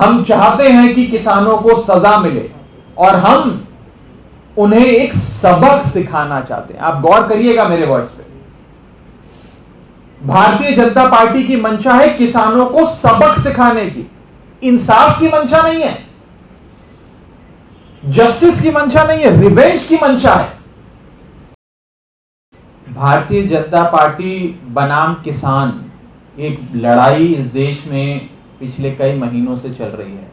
हम चाहते हैं कि किसानों को सजा मिले और हम उन्हें एक सबक सिखाना चाहते हैं। आप गौर करिएगा मेरे वर्ड्स पे। भारतीय जनता पार्टी की मंशा है किसानों को सबक सिखाने की, इंसाफ की मंशा नहीं है, जस्टिस की मंशा नहीं है, रिवेंज की मंशा है। भारतीय जनता पार्टी बनाम किसान एक लड़ाई इस देश में पिछले कई महीनों से चल रही है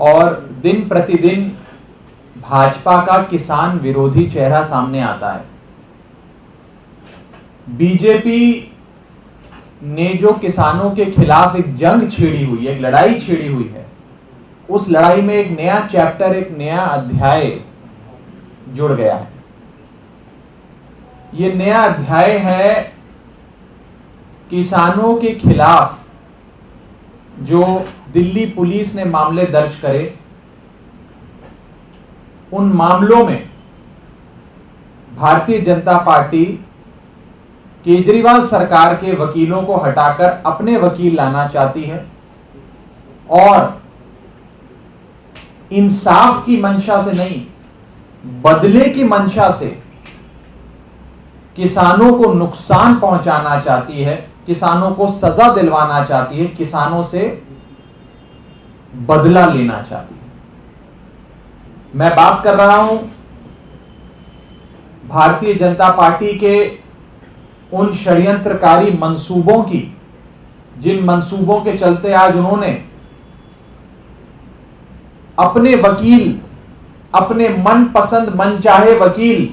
और दिन प्रतिदिन भाजपा का किसान विरोधी चेहरा सामने आता है। बीजेपी ने जो किसानों के खिलाफ एक जंग छेड़ी हुई है, एक लड़ाई छेड़ी हुई है, उस लड़ाई में एक नया चैप्टर, एक नया अध्याय जुड़ गया है। यह नया अध्याय है किसानों के खिलाफ जो दिल्ली पुलिस ने मामले दर्ज करे, उन मामलों में भारतीय जनता पार्टी केजरीवाल सरकार के वकीलों को हटाकर अपने वकील लाना चाहती है और इंसाफ की मंशा से नहीं, बदले की मंशा से किसानों को नुकसान पहुंचाना चाहती है, किसानों को सजा दिलवाना चाहती है, किसानों से बदला लेना चाहती है। मैं बात कर रहा हूं भारतीय जनता पार्टी के उन षड्यंत्रकारी मंसूबों की, जिन मंसूबों के चलते आज उन्होंने अपने वकील, अपने मनपसंद मनचाहे वकील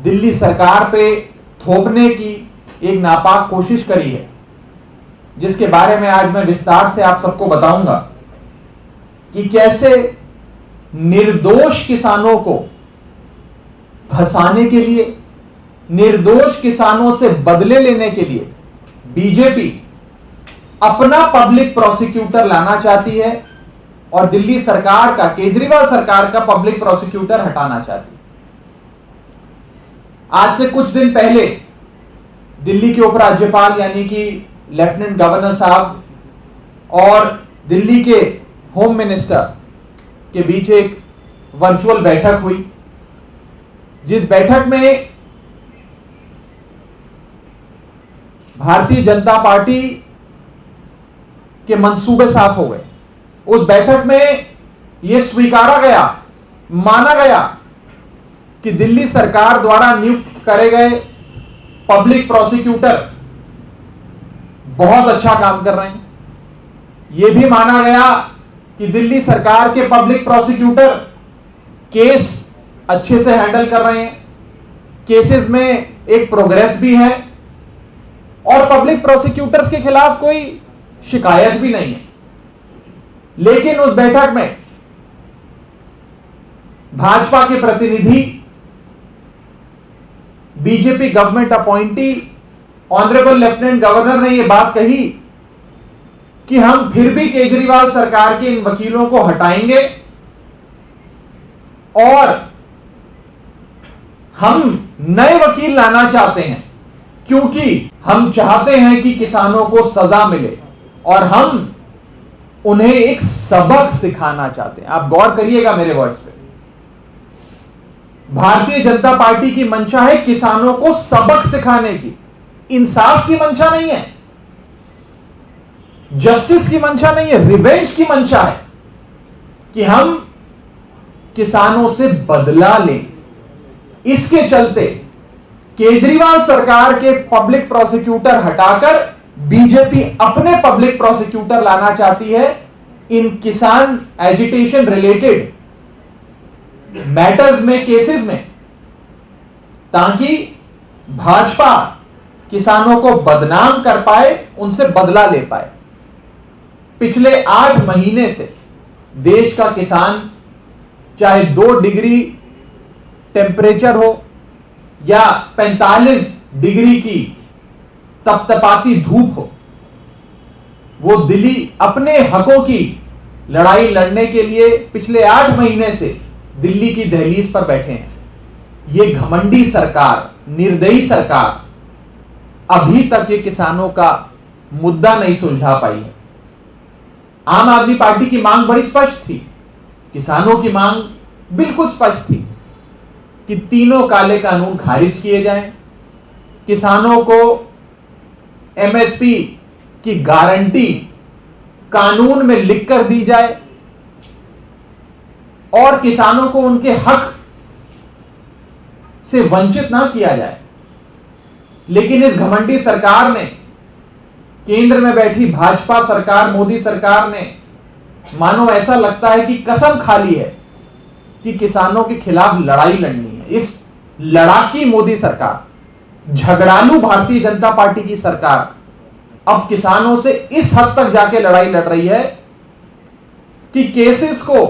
दिल्ली सरकार पे थोपने की एक नापाक कोशिश करी है, जिसके बारे में आज मैं विस्तार से आप सबको बताऊंगा कि कैसे निर्दोष किसानों को फंसाने के लिए, निर्दोष किसानों से बदले लेने के लिए बीजेपी अपना पब्लिक प्रोसिक्यूटर लाना चाहती है और दिल्ली सरकार का, केजरीवाल सरकार का पब्लिक प्रोसिक्यूटर हटाना चाहती है। आज से कुछ दिन पहले दिल्ली के उपराज्यपाल यानी कि लेफ्टिनेंट गवर्नर साहब और दिल्ली के होम मिनिस्टर के बीच एक वर्चुअल बैठक हुई, जिस बैठक में भारतीय जनता पार्टी के मंसूबे साफ हो गए। उस बैठक में यह स्वीकारा गया, माना गया कि दिल्ली सरकार द्वारा नियुक्त करे गए पब्लिक प्रोसिक्यूटर बहुत अच्छा काम कर रहे हैं। यह भी माना गया कि दिल्ली सरकार के पब्लिक प्रोसिक्यूटर केस अच्छे से हैंडल कर रहे हैं, केसेस में एक प्रोग्रेस भी है और पब्लिक प्रोसिक्यूटर्स के खिलाफ कोई शिकायत भी नहीं है। लेकिन उस बैठक में भाजपा के प्रतिनिधि, BJP government appointee honourable lieutenant governor ने यह बात कही कि हम फिर भी केजरीवाल सरकार के इन वकीलों को हटाएंगे और हम नए वकील लाना चाहते हैं, क्योंकि हम चाहते हैं कि किसानों को सजा मिले और हम उन्हें एक सबक सिखाना चाहते हैं। आप गौर करिएगा मेरे वर्ड्स पे। भारतीय जनता पार्टी की मंशा है किसानों को सबक सिखाने की, इंसाफ की मंशा नहीं है, जस्टिस की मंशा नहीं है, रिवेंज की मंशा है कि हम किसानों से बदला लें। इसके चलते केजरीवाल सरकार के पब्लिक प्रोसिक्यूटर हटाकर बीजेपी अपने पब्लिक प्रोसिक्यूटर लाना चाहती है इन किसान एजिटेशन रिलेटेड मैटर्स में, केसेस में, ताकि भाजपा किसानों को बदनाम कर पाए, उनसे बदला ले पाए। पिछले 8 महीने से देश का किसान, चाहे 2 डिग्री टेम्परेचर हो या 45 डिग्री की तपतपाती धूप हो, वो दिल्ली अपने हकों की लड़ाई लड़ने के लिए पिछले 8 महीने से दिल्ली की दहलीज पर बैठे हैं। ये घमंडी सरकार, निर्दयी सरकार अभी तक ये किसानों का मुद्दा नहीं सुलझा पाई है। आम आदमी पार्टी की मांग बड़ी स्पष्ट थी, किसानों की मांग बिल्कुल स्पष्ट थी कि तीनों काले कानून खारिज किए जाएं, किसानों को एमएसपी की गारंटी कानून में लिखकर दी जाए और किसानों को उनके हक से वंचित ना किया जाए। लेकिन इस घमंडी सरकार ने, केंद्र में बैठी भाजपा सरकार, मोदी सरकार ने, मानो ऐसा लगता है कि कसम खा ली है कि किसानों के खिलाफ लड़ाई लड़नी है। इस लड़ाकी मोदी सरकार, झगड़ालू भारतीय जनता पार्टी की सरकार अब किसानों से इस हद तक जाके लड़ाई लड़ रही है कि केसेस को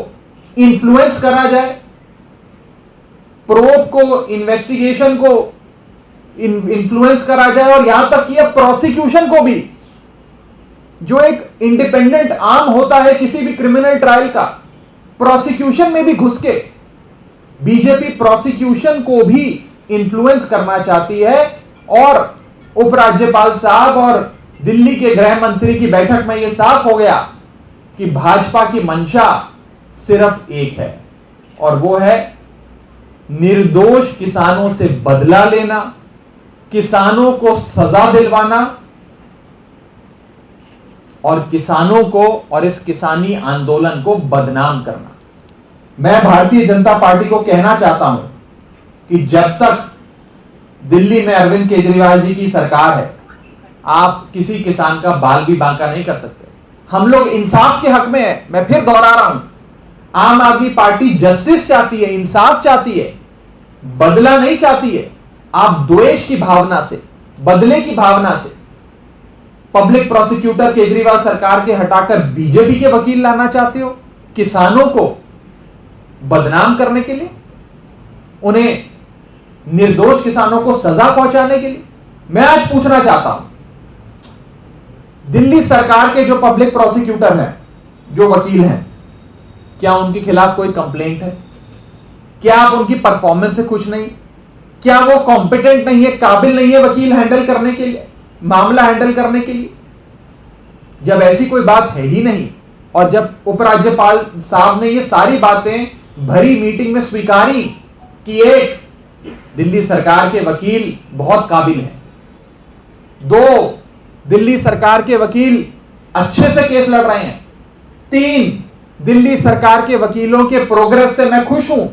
इन्फ्लुएंस करा जाए, प्रोब को, इन्वेस्टिगेशन को इन्फ्लुएंस करा जाए और यहां तक कि अब प्रोसिक्यूशन को भी, जो एक इंडिपेंडेंट आर्म होता है किसी भी क्रिमिनल ट्रायल का, प्रोसिक्यूशन में भी घुस के बीजेपी प्रोसिक्यूशन को भी इन्फ्लुएंस करना चाहती है। और उपराज्यपाल साहब और दिल्ली के गृह मंत्री की बैठक में यह साफ हो गया कि भाजपा की मंशा सिर्फ एक है और वो है निर्दोष किसानों से बदला लेना, किसानों को सजा दिलवाना और किसानों को और इस किसानी आंदोलन को बदनाम करना। मैं भारतीय जनता पार्टी को कहना चाहता हूं कि जब तक दिल्ली में अरविंद केजरीवाल जी की सरकार है, आप किसी किसान का बाल भी बांका नहीं कर सकते। हम लोग इंसाफ के हक में है। मैं फिर दोहरा रहा हूं, आम आदमी पार्टी जस्टिस चाहती है, इंसाफ चाहती है, बदला नहीं चाहती है। आप द्वेष की भावना से, बदले की भावना से पब्लिक प्रोसिक्यूटर केजरीवाल सरकार के हटाकर बीजेपी के वकील लाना चाहते हो, किसानों को बदनाम करने के लिए, उन्हें निर्दोष किसानों को सजा पहुंचाने के लिए। मैं आज पूछना चाहता हूं, दिल्ली सरकार के जो पब्लिक प्रोसिक्यूटर हैं, जो वकील हैं, क्या उनके खिलाफ कोई कंप्लेंट है? क्या आप उनकी परफॉर्मेंस से खुश नहीं? क्या वो कॉम्पिटेंट नहीं है, काबिल नहीं है वकील हैंडल करने के लिए, मामला हैंडल करने के लिए? जब ऐसी कोई बात है ही नहीं और जब उपराज्यपाल साहब ने ये सारी बातें भरी मीटिंग में स्वीकारी कि एक, दिल्ली सरकार के वकील बहुत काबिल हैं, दो, दिल्ली सरकार के वकील अच्छे से केस लड़ रहे हैं, तीन, दिल्ली सरकार के वकीलों के प्रोग्रेस से मैं खुश हूं,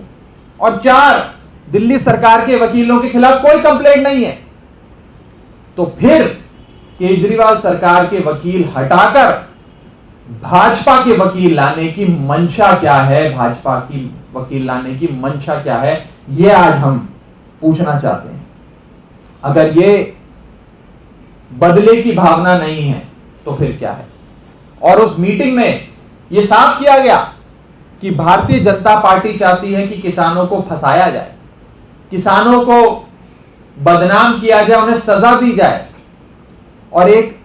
और चार, दिल्ली सरकार के वकीलों के खिलाफ कोई कंप्लेंट नहीं है, तो फिर केजरीवाल सरकार के वकील हटाकर भाजपा के वकील लाने की मंशा क्या है? भाजपा की वकील लाने की मंशा क्या है? यह आज हम पूछना चाहते हैं। अगर यह बदले की भावना नहीं है तो फिर क्या है? और उस मीटिंग में यह साफ किया गया कि भारतीय जनता पार्टी चाहती है कि किसानों को फंसाया जाए, किसानों को बदनाम किया जाए, उन्हें सजा दी जाए और एक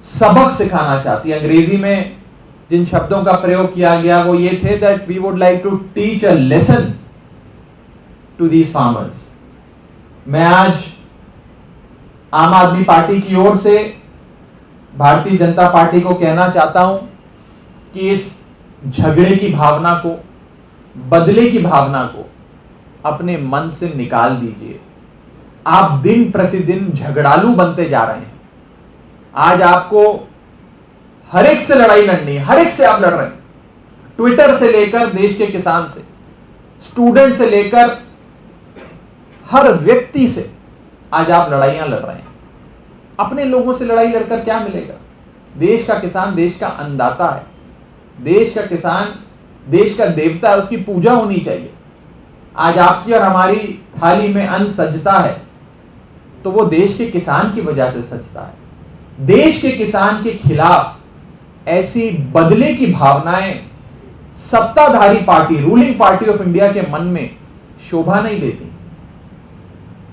सबक सिखाना चाहती है। अंग्रेजी में जिन शब्दों का प्रयोग किया गया वो ये थे, that we would like to teach a lesson to these farmers. मैं आज आम आदमी पार्टी की ओर से भारतीय जनता पार्टी को कहना चाहता हूं कि इस झगड़े की भावना को, बदले की भावना को अपने मन से निकाल दीजिए। आप दिन प्रतिदिन झगड़ालू बनते जा रहे हैं। आज आपको हर एक से लड़ाई लड़नी है, हर एक से आप लड़ रहे हैं, ट्विटर से लेकर देश के किसान से, स्टूडेंट से लेकर हर व्यक्ति से आज आप लड़ाइयां लड़ रहे हैं। अपने लोगों से लड़ाई लड़कर क्या मिलेगा? देश का किसान देश का अन्नदाता है, देश का किसान देश का देवता है, उसकी पूजा होनी चाहिए। आज आपकी और हमारी थाली में अन्न सजता है तो वो देश के किसान की वजह से सजता है। देश के किसान के खिलाफ ऐसी बदले की भावनाएं सत्ताधारी party, ruling party of India के मन में शोभा नहीं देती।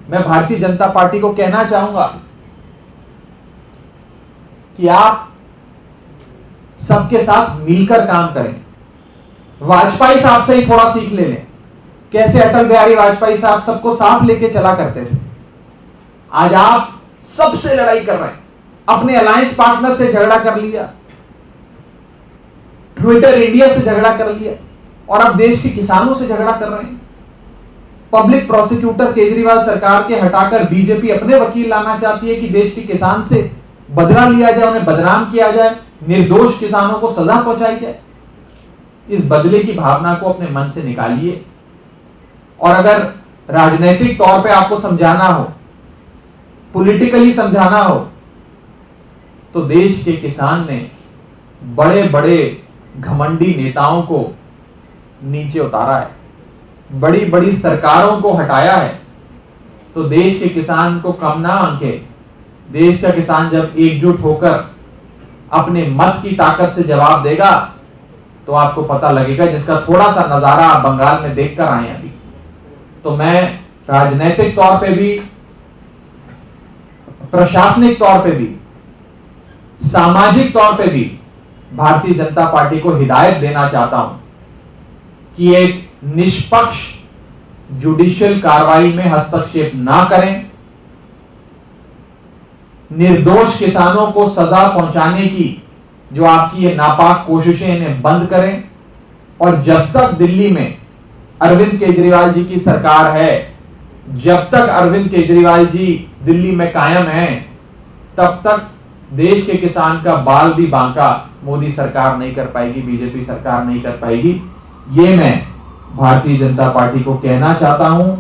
मैं भारतीय जनता पार्टी को कहना चाहूंगा कि आप सबके साथ मिलकर काम करें। वाजपेयी साहब से ही थोड़ा सीख ले लें, कैसे अटल बिहारी वाजपेयी साहब सबको साथ लेके चला करते थे। आज आप सबसे लड़ाई कर रहे हैं, अपने अलायंस पार्टनर से झगड़ा कर लिया, ट्विटर इंडिया से झगड़ा कर लिया और अब देश के किसानों से झगड़ा कर रहे हैं। पब्लिक प्रोसिक्यूटर केजरीवाल सरकार के हटाकर बीजेपी अपने वकील लाना चाहती है कि देश के किसान से बदला लिया जाए, उन्हें बदनाम किया जाए, निर्दोष किसानों को सजा पहुंचाई जाए। इस बदले की भावना को अपने मन से निकालिए और अगर राजनीतिक तौर पे आपको समझाना हो, पॉलिटिकली समझाना हो, तो देश के किसान ने बड़े बड़े घमंडी नेताओं को नीचे उतारा है, बड़ी बड़ी सरकारों को हटाया है, तो देश के किसान को कम ना आंके। देश का किसान जब एकजुट होकर अपने मत की ताकत से जवाब देगा तो आपको पता लगेगा, जिसका थोड़ा सा नजारा आप बंगाल में देखकर आए हैं अभी। तो मैं राजनीतिक तौर पे भी, प्रशासनिक तौर पे भी, सामाजिक तौर पे भी भारतीय जनता पार्टी को हिदायत देना चाहता हूं कि एक निष्पक्ष जुडिशियल कार्रवाई में हस्तक्षेप ना करें, निर्दोष किसानों को सजा पहुंचाने की जो आपकी ये नापाक कोशिशें, इन्हें बंद करें। और जब तक दिल्ली में अरविंद केजरीवाल जी की सरकार है, जब तक अरविंद केजरीवाल जी दिल्ली में कायम हैं, तब तक देश के किसान का बाल भी बांका मोदी सरकार नहीं कर पाएगी, बीजेपी सरकार नहीं कर पाएगी। ये मैं भारतीय जनता पार्टी को कहना चाहता हूं।